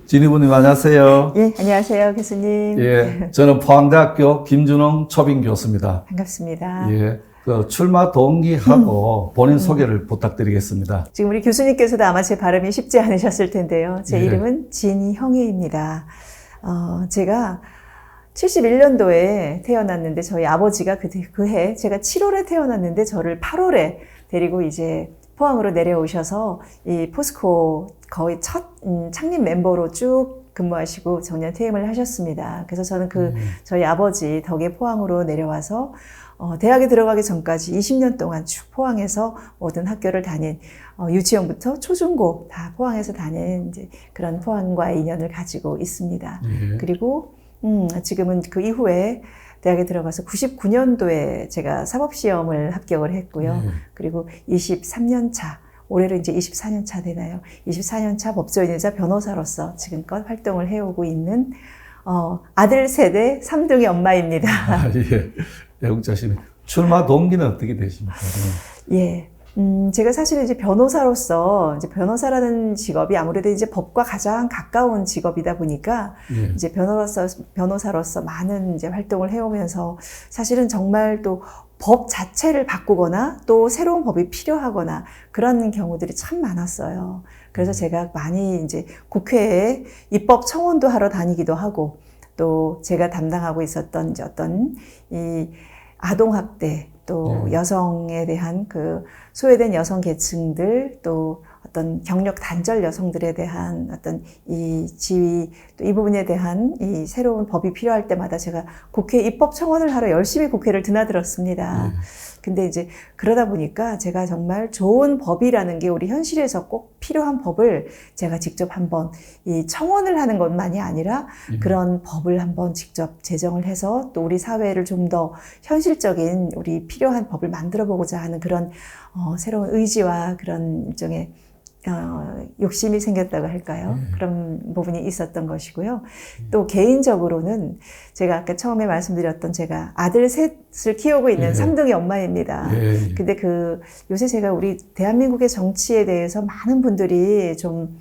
진희부님 안녕하세요. 예, 안녕하세요, 교수님. 예, 저는 포항대학교 김준홍 초빙 교수입니다. 반갑습니다. 예, 그 출마 동기하고 본인 소개를 부탁드리겠습니다. 지금 우리 교수님께서도 아마 제 발음이 쉽지 않으셨을 텐데요. 제 예. 이름은 진형희입니다. 제가 71년도에 태어났는데 저희 아버지가 그해 제가 7월에 태어났는데 저를 8월에 데리고 이제 포항으로 내려오셔서 이 포스코 거의 첫 창립 멤버로 쭉 근무하시고 정년 퇴임을 하셨습니다. 그래서 저는 저희 아버지 덕에 포항으로 내려와서 대학에 들어가기 전까지 20년 동안 쭉 포항에서 모든 학교를 다닌 유치원부터 초중고 다 포항에서 다닌 이제 그런 포항과의 인연을 가지고 있습니다. 예. 그리고 지금은 그 이후에 대학에 들어가서 99년도에 제가 사법시험을 합격을 했고요. 예. 그리고 23년 차, 올해로 이제 24년 차 되나요? 24년 차 법조인이자 변호사로서 지금껏 활동을 해오고 있는 아들 세대 3등의 엄마입니다. 아, 예. 애국자시네. 출마 동기는 어떻게 되십니까? 예. 제가 사실 이제 변호사로서, 이제 변호사라는 직업이 아무래도 이제 법과 가장 가까운 직업이다 보니까, 예. 이제 변호사로서 많은 이제 활동을 해오면서 사실은 정말 또 법 자체를 바꾸거나 또 새로운 법이 필요하거나 그런 경우들이 참 많았어요. 그래서 제가 많이 이제 국회에 입법 청원도 하러 다니기도 하고, 또 제가 담당하고 있었던 이제 어떤 이 아동학대, 또 여성에 대한 그 소외된 여성 계층들, 또 어떤 경력 단절 여성들에 대한 어떤 이 지위, 또 이 부분에 대한 이 새로운 법이 필요할 때마다 제가 국회 입법 청원을 하러 열심히 국회를 드나들었습니다. 근데 이제 그러다 보니까 제가 정말 좋은 법이라는 게 우리 현실에서 꼭 필요한 법을 제가 직접 한번 이 청원을 하는 것만이 아니라 그런 법을 한번 직접 제정을 해서 또 우리 사회를 좀 더 현실적인 우리 필요한 법을 만들어 보고자 하는 그런 새로운 의지와 그런 일종의 욕심이 생겼다고 할까요? 그런 부분이 있었던 것이고요. 또 개인적으로는 제가 아까 처음에 말씀드렸던 제가 아들 셋을 키우고 있는 3등의 엄마입니다. 근데 요새 제가 우리 대한민국의 정치에 대해서 많은 분들이 좀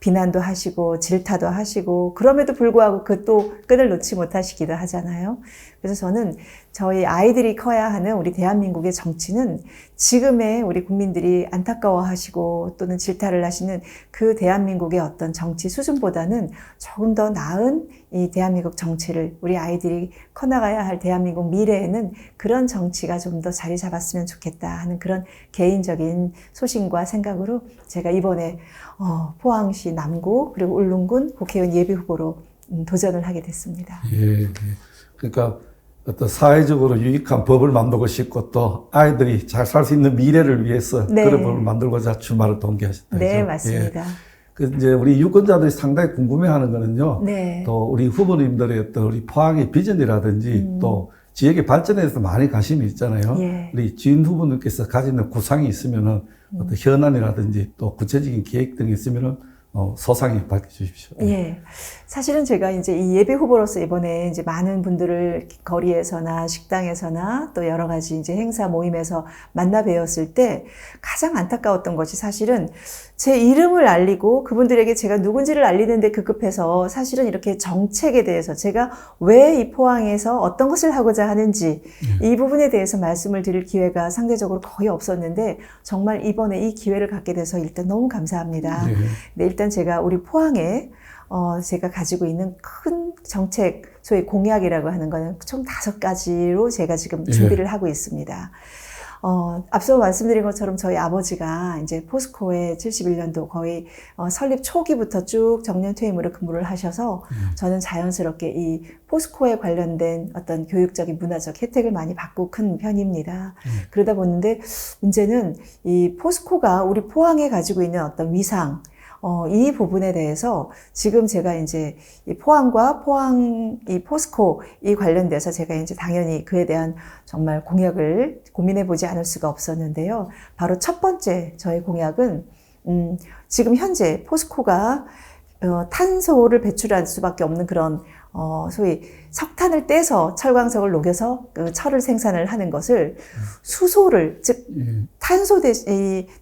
비난도 하시고 질타도 하시고 그럼에도 불구하고 또 끈을 놓지 못하시기도 하잖아요. 그래서 저는 저희 아이들이 커야 하는 우리 대한민국의 정치는 지금의 우리 국민들이 안타까워하시고 또는 질타를 하시는 그 대한민국의 어떤 정치 수준보다는 조금 더 나은 이 대한민국 정치를 우리 아이들이 커나가야 할 대한민국 미래에는 그런 정치가 좀 더 자리 잡았으면 좋겠다 하는 그런 개인적인 소신과 생각으로 제가 이번에 포항시 남구 그리고 울릉군 국회의원 예비후보로 도전을 하게 됐습니다. 예. 그러니까 어떤 사회적으로 유익한 법을 만들고 싶고 또 아이들이 잘 살 수 있는 미래를 위해서 그런 법을 만들고자 출마를 동기하셨다. 네, 맞습니다. 그 이제 우리 유권자들이 상당히 궁금해하는 거는요. 네. 또 우리 후보님들의 어떤 우리 포항의 비전이라든지 또 지역의 발전에 대해서 많이 관심이 있잖아요. 우리 지인 후보님께서 가지는 구상이 있으면은 어떤 현안이라든지 또 구체적인 계획 등이 있으면은 소상히 밝혀주십시오. 예. 사실은 제가 이제 이 예비 후보로서 이번에 이제 많은 분들을 거리에서나 식당에서나 또 여러 가지 이제 행사 모임에서 만나 뵈었을 때 가장 안타까웠던 것이 사실은 제 이름을 알리고 그분들에게 제가 누군지를 알리는데 급급해서 사실은 이렇게 정책에 대해서 제가 왜 이 포항에서 어떤 것을 하고자 하는지 이 부분에 대해서 말씀을 드릴 기회가 상대적으로 거의 없었는데 정말 이번에 이 기회를 갖게 돼서 일단 너무 감사합니다. 네, 일단 제가 우리 포항에 제가 가지고 있는 큰 정책, 소위 공약이라고 하는 거는 총 5가지로 제가 지금 준비를 하고 있습니다. 앞서 말씀드린 것처럼 저희 아버지가 이제 포스코에 71년도 거의 설립 초기부터 쭉 정년 퇴임으로 근무를 하셔서 저는 자연스럽게 이 포스코에 관련된 어떤 교육적인 문화적 혜택을 많이 받고 큰 편입니다. 그러다 보는데 문제는 이 포스코가 우리 포항에 가지고 있는 어떤 위상, 이 부분에 대해서 지금 제가 이제 이 포항과 이 포스코 이 관련돼서 제가 이제 당연히 그에 대한 정말 공약을 고민해 보지 않을 수가 없었는데요. 바로 첫 번째 저의 공약은, 지금 현재 포스코가 탄소를 배출할 수밖에 없는 그런 소위 석탄을 떼서 철광석을 녹여서 그 철을 생산을 하는 것을 수소를, 즉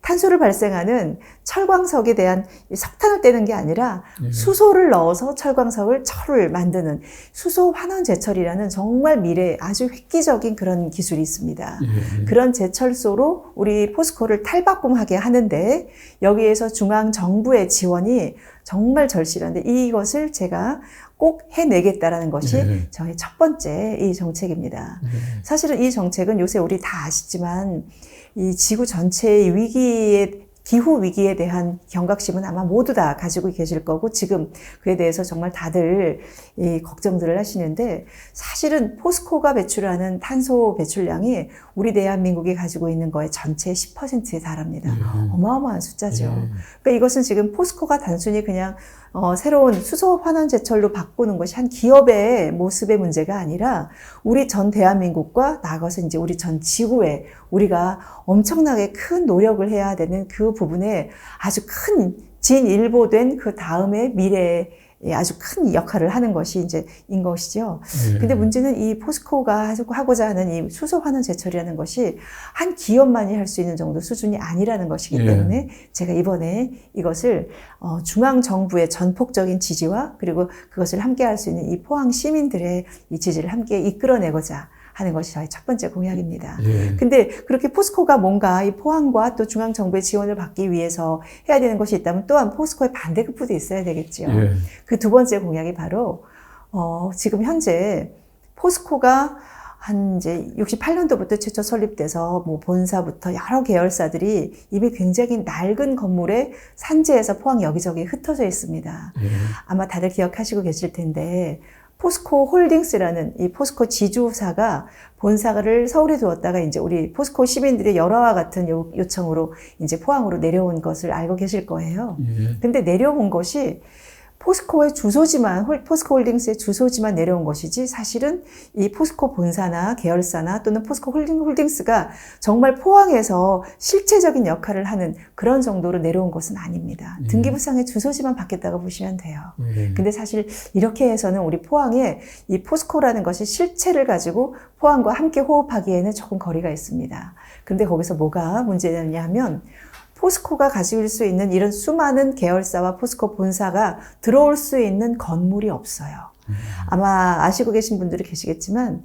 탄소를 발생하는 철광석에 대한 석탄을 떼는 게 아니라 수소를 넣어서 철을 만드는 수소 환원 제철이라는 정말 미래에 아주 획기적인 그런 기술이 있습니다. 그런 제철소로 우리 포스코를 탈바꿈하게 하는데 여기에서 중앙 정부의 지원이 정말 절실한데 이것을 제가 꼭 해내겠다라는 것이 저의 첫 번째 이 정책입니다. 사실은 이 정책은 요새 우리 다 아시지만 이 지구 전체의 기후 위기에 대한 경각심은 아마 모두 다 가지고 계실 거고 지금 그에 대해서 정말 다들 이 걱정들을 하시는데 사실은 포스코가 배출하는 탄소 배출량이 우리 대한민국이 가지고 있는 거의 전체의 10%에 달합니다. 어마어마한 숫자죠. 그러니까 이것은 지금 포스코가 단순히 그냥 새로운 수소 환원 제철로 바꾸는 것이 한 기업의 모습의 문제가 아니라 우리 전 대한민국과 나아가서 이제 우리 전 지구에 우리가 엄청나게 큰 노력을 해야 되는 그 부분에 아주 큰 진일보된 그 다음의 미래에 아주 큰 역할을 하는 것이 인 것이죠. 근데 문제는 이 포스코가 하고자 하는 이 수소 환원 제철이라는 것이 한 기업만이 할 수 있는 정도 수준이 아니라는 것이기 때문에 제가 이번에 이것을 중앙 정부의 전폭적인 지지와 그리고 그것을 함께 할 수 있는 이 포항 시민들의 이 지지를 함께 이끌어내고자 하는 것이 저희 첫 번째 공약입니다. 근데 그렇게 포스코가 뭔가 이 포항과 또 중앙 정부의 지원을 받기 위해서 해야 되는 것이 있다면 또한 포스코의 반대급부도 있어야 되겠죠. 그 두 번째 공약이 바로 지금 현재 포스코가 한 이제 68년도부터 최초 설립돼서 뭐 본사부터 여러 계열사들이 이미 굉장히 낡은 건물에 산지에서 포항 여기저기 흩어져 있습니다. 아마 다들 기억하시고 계실 텐데 포스코 홀딩스라는 이 포스코 지주사가 본사를 서울에 두었다가 이제 우리 포스코 시민들의 열화와 같은 요청으로 이제 포항으로 내려온 것을 알고 계실 거예요. 근데 내려온 것이 포스코의 주소지만, 포스코 홀딩스의 주소지만 내려온 것이지 사실은 이 포스코 본사나 계열사나 또는 포스코 홀딩스가 정말 포항에서 실체적인 역할을 하는 그런 정도로 내려온 것은 아닙니다. 등기부상의 주소지만 받겠다고 보시면 돼요. 근데 사실 이렇게 해서는 우리 포항에 이 포스코라는 것이 실체를 가지고 포항과 함께 호흡하기에는 조금 거리가 있습니다. 근데 거기서 뭐가 문제냐 하면 포스코가 가질 수 있는 이런 수많은 계열사와 포스코 본사가 들어올 수 있는 건물이 없어요. 아마 아시고 계신 분들이 계시겠지만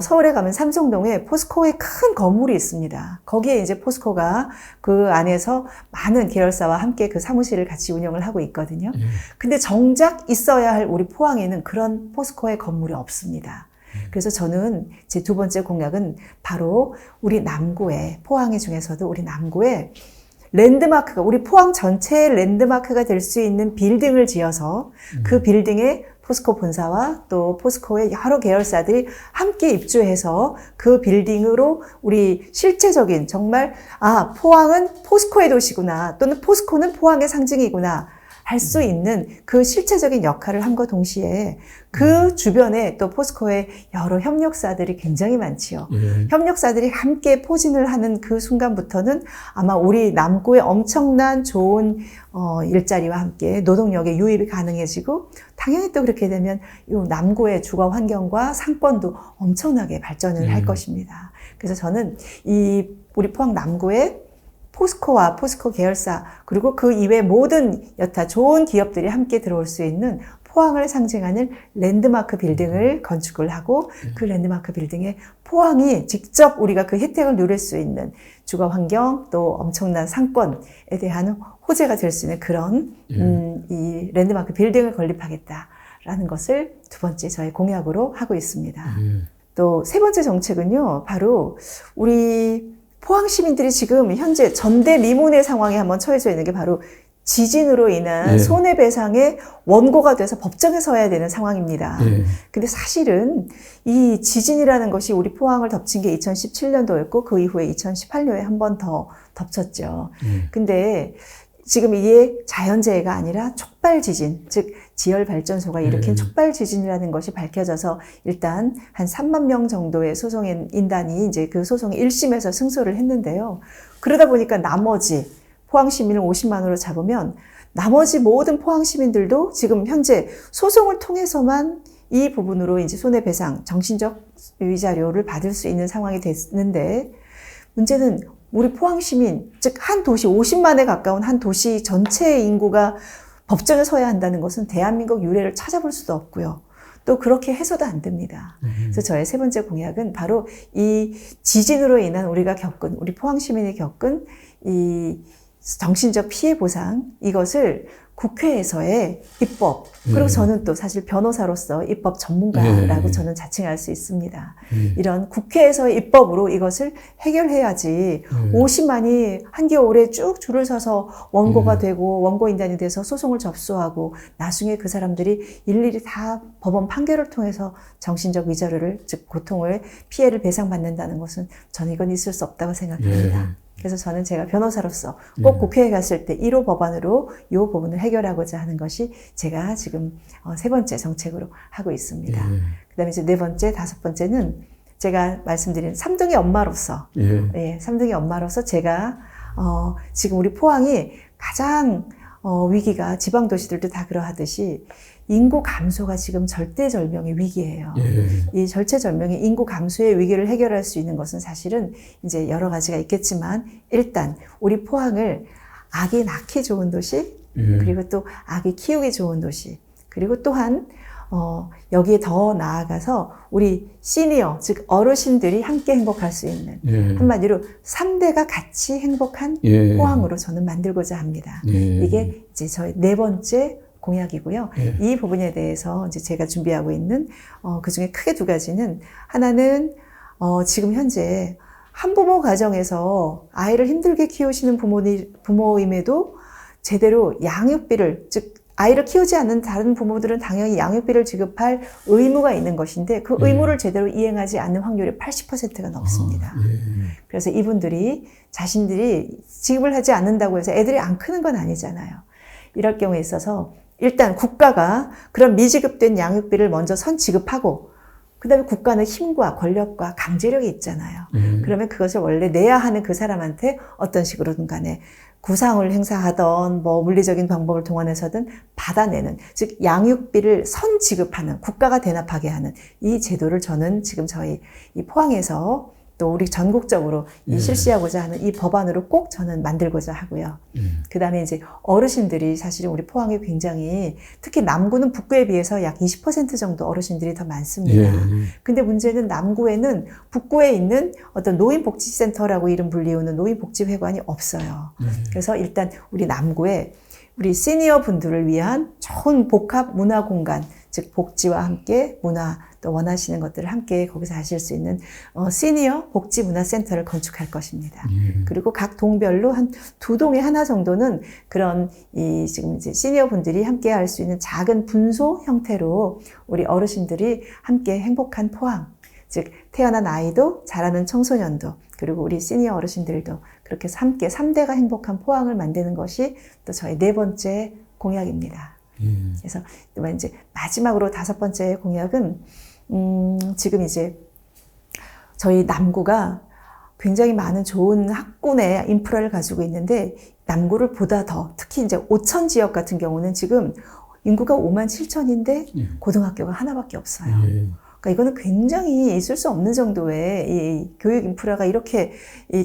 서울에 가면 삼성동에 포스코의 큰 건물이 있습니다. 거기에 이제 포스코가 그 안에서 많은 계열사와 함께 그 사무실을 같이 운영을 하고 있거든요. 근데 정작 있어야 할 우리 포항에는 그런 포스코의 건물이 없습니다. 그래서 저는 제 두 번째 공약은 바로 우리 남구에, 포항의 중에서도 우리 남구에 랜드마크가, 우리 포항 전체의 랜드마크가 될 수 있는 빌딩을 지어서 그 빌딩에 포스코 본사와 또 포스코의 여러 계열사들이 함께 입주해서 그 빌딩으로 우리 실체적인 정말 포항은 포스코의 도시구나 또는 포스코는 포항의 상징이구나 할 수 있는 그 실체적인 역할을 함과 동시에 그 주변에 또 포스코의 여러 협력사들이 굉장히 많지요. 협력사들이 함께 포진을 하는 그 순간부터는 아마 우리 남구의 엄청난 좋은 일자리와 함께 노동력의 유입이 가능해지고 당연히 또 그렇게 되면 이 남구의 주거 환경과 상권도 엄청나게 발전을 할 것입니다. 그래서 저는 이 우리 포항 남구의 포스코와 포스코 계열사 그리고 그 이외 모든 여타 좋은 기업들이 함께 들어올 수 있는 포항을 상징하는 랜드마크 빌딩을 건축을 하고 그 랜드마크 빌딩에 포항이 직접 우리가 그 혜택을 누릴 수 있는 주거 환경 또 엄청난 상권에 대한 호재가 될 수 있는 그런 이 랜드마크 빌딩을 건립하겠다라는 것을 두 번째 저의 공약으로 하고 있습니다. 또 세 번째 정책은요, 바로 우리 포항 시민들이 지금 현재 전대미문의 상황에 한번 처해져 있는 게 바로 지진으로 인한 손해배상의 원고가 돼서 법정에 서야 되는 상황입니다. 근데 사실은 이 지진이라는 것이 우리 포항을 덮친 게 2017년도였고 그 이후에 2018년에 한 번 더 덮쳤죠. 근데 지금 이게 자연재해가 아니라 촉발 지진, 즉 지열발전소가 일으킨 촉발 지진이라는 것이 밝혀져서 일단 한 3만 명 정도의 소송인단이 이제 그 소송이 1심에서 승소를 했는데요. 그러다 보니까 나머지 포항 시민을 50만으로 잡으면 나머지 모든 포항 시민들도 지금 현재 소송을 통해서만 이 부분으로 이제 손해배상, 정신적 위자료를 받을 수 있는 상황이 됐는데, 문제는 우리 포항시민, 즉 한 도시 50만에 가까운 한 도시 전체의 인구가 법정에 서야 한다는 것은 대한민국 유례를 찾아볼 수도 없고요. 또 그렇게 해서도 안 됩니다. 그래서 저의 세 번째 공약은 바로 이 지진으로 인한 우리 포항시민이 겪은 이 정신적 피해 보상, 이것을 국회에서의 입법, 그리고 저는 또 사실 변호사로서 입법 전문가라고 저는 자칭할 수 있습니다. 이런 국회에서의 입법으로 이것을 해결해야지 50만이 한겨울에 쭉 줄을 서서 원고가 되고 원고인단이 돼서 소송을 접수하고 나중에 그 사람들이 일일이 다 법원 판결을 통해서 정신적 위자료를, 즉 고통을, 피해를 배상받는다는 것은 저는 이건 있을 수 없다고 생각합니다. 그래서 저는 제가 변호사로서 꼭 국회에 갔을 때 1호 법안으로 이 부분을 해결하고자 하는 것이 제가 지금 세 번째 정책으로 하고 있습니다. 그 다음에 이제 네 번째, 다섯 번째는 제가 말씀드린 삼둥이 엄마로서, 삼둥이 엄마로서 제가 지금 우리 포항이 가장 위기가 지방 도시들도 다 그러하듯이 인구 감소가 지금 절대절명의 위기예요. 이 절대절명의 인구 감소의 위기를 해결할 수 있는 것은 사실은 이제 여러 가지가 있겠지만, 일단 우리 포항을 아기 낳기 좋은 도시, 그리고 또 아기 키우기 좋은 도시, 그리고 또한 여기에 더 나아가서 우리 시니어, 즉 어르신들이 함께 행복할 수 있는, 한마디로 3대가 같이 행복한 포항으로 저는 만들고자 합니다. 이게 이제 저의 네 번째 공약이고요. 이 부분에 대해서 이제 제가 준비하고 있는 그 중에 크게 두 가지는, 하나는 지금 현재 한부모 가정에서 아이를 힘들게 키우시는 부모임에도 제대로 양육비를, 즉 아이를 키우지 않는 다른 부모들은 당연히 양육비를 지급할 의무가 있는 것인데, 그 의무를 제대로 이행하지 않는 확률이 80%가 넘습니다. 그래서 이분들이 자신들이 지급을 하지 않는다고 해서 애들이 안 크는 건 아니잖아요. 이럴 경우에 있어서 일단 국가가 그런 미지급된 양육비를 먼저 선지급하고, 그 다음에 국가는 힘과 권력과 강제력이 있잖아요. 그러면 그것을 원래 내야 하는 그 사람한테 어떤 식으로든 간에 구상을 행사하던 뭐 물리적인 방법을 동원해서든 받아내는, 즉 양육비를 선지급하는, 국가가 대납하게 하는 이 제도를 저는 지금 저희 이 포항에서 또 우리 전국적으로 실시하고자 하는 이 법안으로 꼭 저는 만들고자 하고요. 그 다음에 이제 어르신들이 사실은 우리 포항에 굉장히, 특히 남구는 북구에 비해서 약 20% 정도 어르신들이 더 많습니다. 근데 문제는 남구에는 북구에 있는 어떤 노인복지센터라고 이름 불리우는 노인복지회관이 없어요. 그래서 일단 우리 남구에 우리 시니어 분들을 위한 좋은 복합 문화 공간, 즉 복지와 함께 문화, 또 원하시는 것들을 함께 거기서 하실 수 있는 시니어 복지 문화센터를 건축할 것입니다. 그리고 각 동별로 한 2동에 하나 정도는 그런 이 지금 이제 시니어 분들이 함께 할 수 있는 작은 분소 형태로 우리 어르신들이 함께 행복한 포항, 즉 태어난 아이도 자라는 청소년도, 그리고 우리 시니어 어르신들도 그렇게 해서 함께 3대가 행복한 포항을 만드는 것이 또 저의 네 번째 공약입니다. 그래서 이제 마지막으로 다섯 번째 공약은 지금 이제 저희 남구가 굉장히 많은 좋은 학군의 인프라를 가지고 있는데, 남구를 보다 더, 특히 이제 오천 지역 같은 경우는 지금 인구가 5만 7천인데 고등학교가 하나밖에 없어요. 그러니까 이거는 굉장히 있을 수 없는 정도의 이 교육 인프라가 이렇게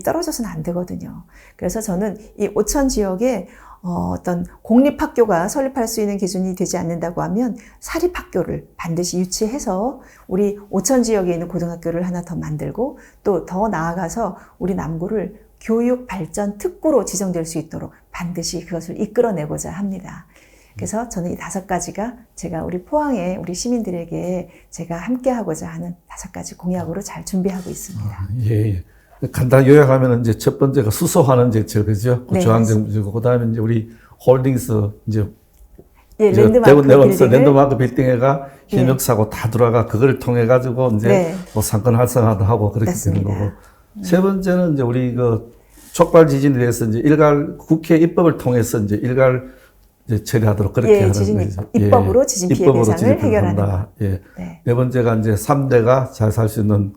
떨어져서는 안 되거든요. 그래서 저는 이 오천 지역에 어떤 공립학교가 설립할 수 있는 기준이 되지 않는다고 하면 사립학교를 반드시 유치해서 우리 오천 지역에 있는 고등학교를 하나 더 만들고, 또 더 나아가서 우리 남구를 교육 발전 특구로 지정될 수 있도록 반드시 그것을 이끌어내고자 합니다. 그래서 저는 이 5가지가 제가 우리 포항의 우리 시민들에게 제가 함께 하고자 하는 5가지 공약으로 잘 준비하고 있습니다. 예. 간단히 요약하면 이제 첫 번째가 수소환원 제철, 그죠? 네, 중앙정부지고, 그 다음에 이제 우리 홀딩스, 이제 랜드마크 빌딩회가 현역사고 다 들어가, 그걸 통해 가지고 이제 뭐 상권 활성화도 하고 그렇게 되는 거고. 세 번째는 이제 우리 그 촉발 지진에 대해서 이제 국회 입법을 통해서 이제 일괄 이제 처리하도록 그렇게 하는 거죠. 입법으로 지진 피해 배상을 해결하는 것. 네 번째가 이제 3대가 잘 살 수 있는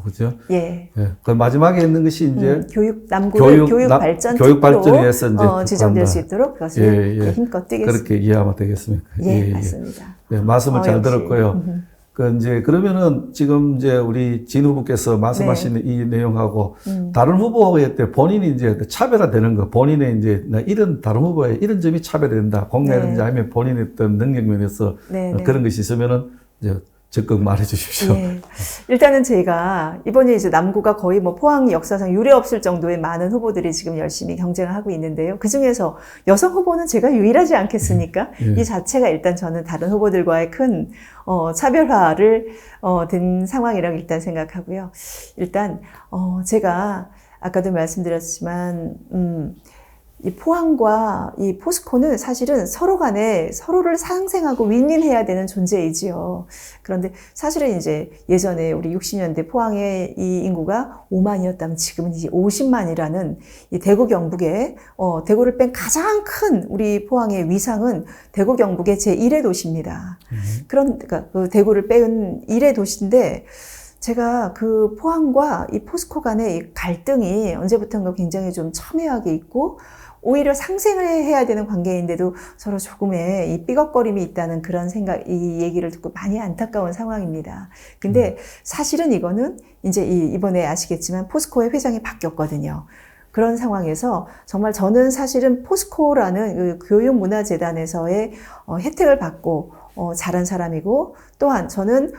그죠? 예. 예. 그 마지막에 있는 것이 이제 남구를 교육 발전 교육 발전을 위해서 이제 지정될 수 있도록 그것을 힘껏 뛰겠습니다. 그렇게 이해하면 되겠습니까? 예, 맞습니다. 예, 말씀을 잘 역시. 들었고요. 이제 그러면은 지금 이제 우리 진 후보께서 말씀하신 이 내용하고 다른 후보에 때 본인이 이제 차별화되는 거, 본인의 이제 이런 다른 후보에 이런 점이 차별된다, 공략이든지 아니면 본인의 어떤 능력 면에서 그런 것이 있으면은 이제 적극 말해 주십시오. 예. 일단은 제가 이번에 이제 남구가 거의 뭐 포항 역사상 유례 없을 정도의 많은 후보들이 지금 열심히 경쟁을 하고 있는데요. 그 중에서 여성 후보는 제가 유일하지 않겠습니까? 이 자체가 일단 저는 다른 후보들과의 큰 차별화를 된 상황이라고 일단 생각하고요. 일단 제가 아까도 말씀드렸지만 이 포항과 이 포스코는 사실은 서로 간에 서로를 상생하고 윈윈해야 되는 존재이지요. 그런데 사실은 이제 예전에 우리 60년대 포항의 이 인구가 5만이었다면 지금은 이제 50만이라는 이 대구 경북의 대구를 뺀 가장 큰 우리 포항의 위상은 대구 경북의 제1의 도시입니다. 그러니까 그 대구를 뺀 1의 도시인데 제가 그 포항과 이 포스코 간의 이 갈등이 언제부턴가 굉장히 좀 첨예하게 있고 오히려 상생을 해야 되는 관계인데도 서로 조금의 이 삐걱거림이 있다는 그런 이 얘기를 듣고 많이 안타까운 상황입니다. 근데 사실은 이거는 이제 이번에 아시겠지만 포스코의 회장이 바뀌었거든요. 그런 상황에서 정말 저는 사실은 포스코라는 그 교육문화재단에서의 혜택을 받고 자란 사람이고 또한 저는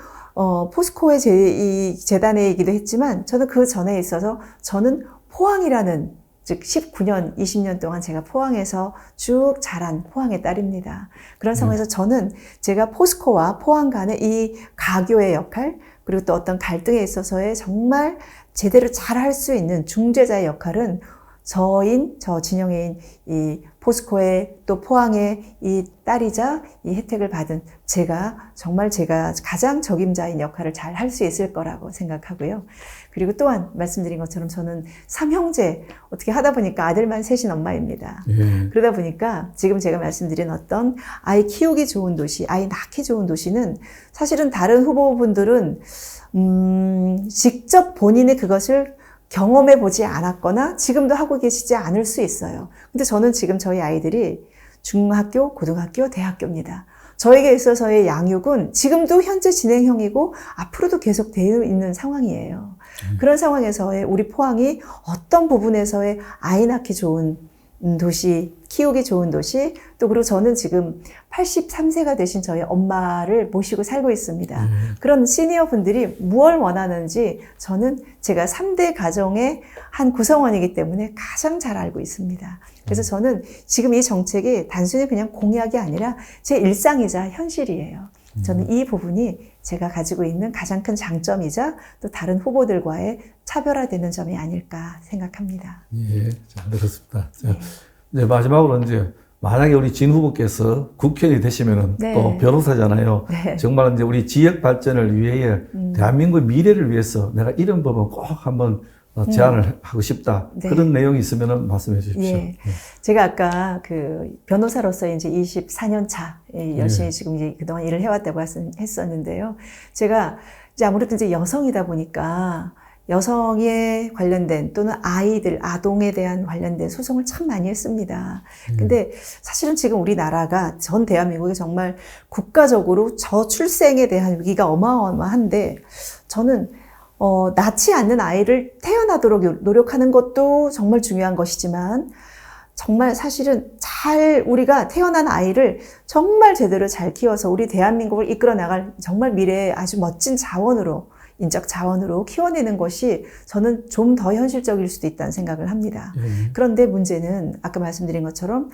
포스코의 이 재단이기도 했지만 저는 그 전에 있어서 저는 포항이라는 즉 19년, 20년 동안 제가 포항에서 쭉 자란 포항의 딸입니다. 그런 상황에서 저는 제가 포스코와 포항 간의 이 가교의 역할 그리고 또 어떤 갈등에 있어서의 정말 제대로 잘할 수 있는 중재자의 역할은 저 진영애인 이 포스코의 또 포항의 이 딸이자 이 혜택을 받은 제가 가장 적임자인 역할을 잘 할 수 있을 거라고 생각하고요. 그리고 또한 말씀드린 것처럼 저는 3형제 어떻게 하다 보니까 아들만 셋인 엄마입니다. 그러다 보니까 지금 제가 말씀드린 어떤 아이 키우기 좋은 도시, 아이 낳기 좋은 도시는 사실은 다른 후보분들은 직접 본인이 그것을 경험해 보지 않았거나 지금도 하고 계시지 않을 수 있어요. 근데 저는 지금 저희 아이들이 중학교, 고등학교, 대학교입니다. 저에게 있어서의 양육은 지금도 현재 진행형이고 앞으로도 계속 되어 있는 상황이에요. 그런 상황에서의 우리 포항이 어떤 부분에서의 아이 낳기 좋은 도시, 키우기 좋은 도시, 또 그리고 저는 지금 83세가 되신 저희 엄마를 모시고 살고 있습니다. 그런 시니어 분들이 무엇을 원하는지 저는 제가 3대 가정의 한 구성원이기 때문에 가장 잘 알고 있습니다. 그래서 저는 지금 이 정책이 단순히 그냥 공약이 아니라 제 일상이자 현실이에요. 저는 이 부분이 제가 가지고 있는 가장 큰 장점이자 또 다른 후보들과의 차별화되는 점이 아닐까 생각합니다. 예, 잘 들었습니다. 이제 마지막으로 이제 만약에 우리 진 후보께서 국회의원이 되시면은 또 변호사잖아요. 정말 이제 우리 지역 발전을 위해 대한민국 미래를 위해서 내가 이런 법은 꼭 한번 제안을 하고 싶다. 그런 내용이 있으면 말씀해 주십시오. 제가 아까 그 변호사로서 이제 24년 차 열심히 지금 이제 그동안 일을 해왔다고 했었는데요. 제가 이제 아무래도 이제 여성이다 보니까 여성에 관련된 또는 아동에 대한 관련된 소송을 참 많이 했습니다. 근데 사실은 지금 우리나라가 전 대한민국이 정말 국가적으로 저출생에 대한 위기가 어마어마한데 저는 낳지 않는 아이를 태어나도록 노력하는 것도 정말 중요한 것이지만 정말 사실은 우리가 태어난 아이를 정말 제대로 잘 키워서 우리 대한민국을 이끌어 나갈 정말 미래의 아주 멋진 인적 자원으로 키워내는 것이 저는 좀 더 현실적일 수도 있다는 생각을 합니다. 그런데 문제는 아까 말씀드린 것처럼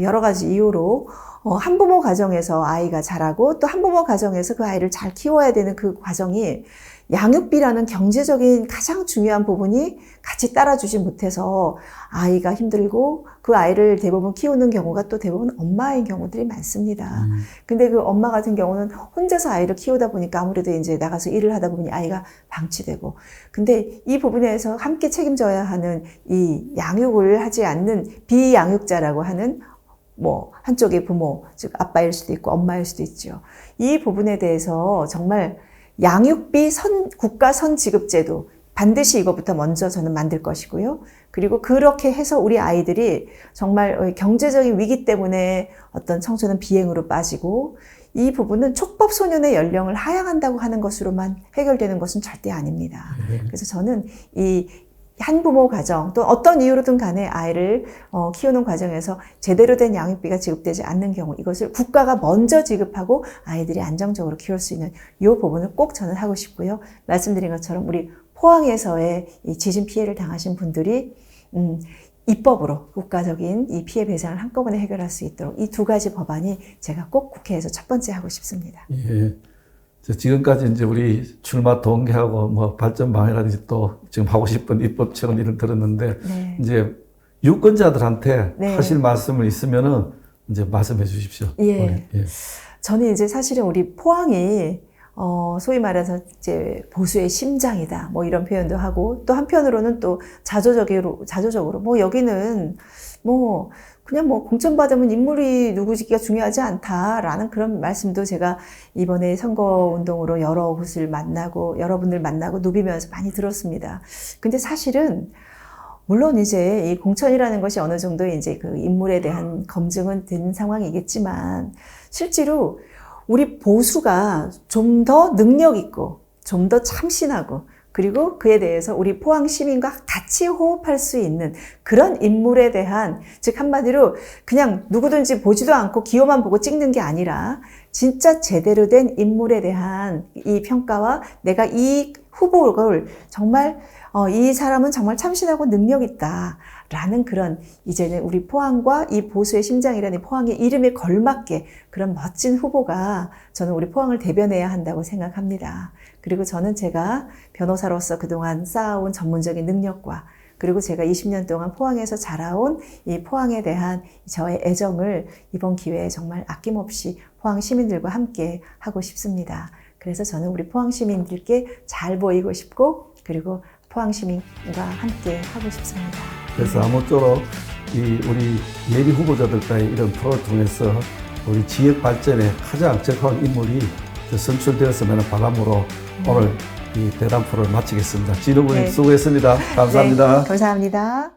여러 가지 이유로 한부모 가정에서 아이가 자라고 또 한부모 가정에서 그 아이를 잘 키워야 되는 그 과정이 양육비라는 경제적인 가장 중요한 부분이 같이 따라주지 못해서 아이가 힘들고 그 아이를 대부분 키우는 경우가 또 대부분 엄마인 경우들이 많습니다. 근데 그 엄마 같은 경우는 혼자서 아이를 키우다 보니까 아무래도 이제 나가서 일을 하다 보니 아이가 방치되고 근데 이 부분에서 함께 책임져야 하는 이 양육을 하지 않는 비양육자라고 하는 한쪽의 부모, 즉 아빠일 수도 있고 엄마일 수도 있죠. 이 부분에 대해서 정말 양육비 국가 선지급제도 반드시 이거부터 먼저 저는 만들 것이고요. 그리고 그렇게 해서 우리 아이들이 정말 경제적인 위기 때문에 어떤 청소년 비행으로 빠지고 이 부분은 촉법 소년의 연령을 하향한다고 하는 것으로만 해결되는 것은 절대 아닙니다. 그래서 저는 이 한부모 가정 또 어떤 이유로든 간에 아이를 키우는 과정에서 제대로 된 양육비가 지급되지 않는 경우 이것을 국가가 먼저 지급하고 아이들이 안정적으로 키울 수 있는 이 부분을 꼭 저는 하고 싶고요. 말씀드린 것처럼 우리 포항에서의 이 지진 피해를 당하신 분들이 입법으로 국가적인 이 피해 배상을 한꺼번에 해결할 수 있도록 이 두 가지 법안이 제가 꼭 국회에서 첫 번째 하고 싶습니다. 예. 지금까지 이제 우리 출마 동기하고 뭐 발전 방해라든지 또 지금 하고 싶은 입법처럼 일을 들었는데 네. 이제 유권자들한테 네. 하실 말씀을 있으면은 이제 말씀해 주십시오. 예. 예. 저는 이제 사실은 우리 포항이 소위 말해서 이제 보수의 심장이다. 뭐 이런 표현도 하고 또 한편으로는 또 자조적으로 뭐 여기는 뭐 그냥 뭐 공천받으면 인물이 누구지가 중요하지 않다라는 그런 말씀도 제가 이번에 선거운동으로 여러 곳을 만나고 여러분들 만나고 누비면서 많이 들었습니다. 근데 사실은 물론 이제 이 공천이라는 것이 어느 정도 이제 그 인물에 대한 검증은 된 상황이겠지만 실제로 우리 보수가 좀 더 능력 있고 좀 더 참신하고 그리고 그에 대해서 우리 포항 시민과 같이 호흡할 수 있는 그런 인물에 대한 즉 한마디로 그냥 누구든지 보지도 않고 기호만 보고 찍는 게 아니라 진짜 제대로 된 인물에 대한 이 평가와 내가 이 후보를 정말 이 사람은 정말 참신하고 능력 있다. 라는 그런 이제는 우리 포항과 이 보수의 심장이라는 포항의 이름에 걸맞게 그런 멋진 후보가 저는 우리 포항을 대변해야 한다고 생각합니다. 그리고 저는 제가 변호사로서 그동안 쌓아온 전문적인 능력과 그리고 제가 20년 동안 포항에서 자라온 이 포항에 대한 저의 애정을 이번 기회에 정말 아낌없이 포항 시민들과 함께 하고 싶습니다. 그래서 저는 우리 포항 시민들께 잘 보이고 싶고 그리고 포항 시민과 함께 하고 싶습니다. 그래서 아무쪼록 우리 예비 후보자들과의 이런 프로를 통해서 우리 지역 발전에 가장 적합한 인물이 선출되었으면 하는 바람으로 오늘 이 대담 프로를 마치겠습니다. 진우 부님 네. 수고했습니다. 감사합니다. 네, 감사합니다.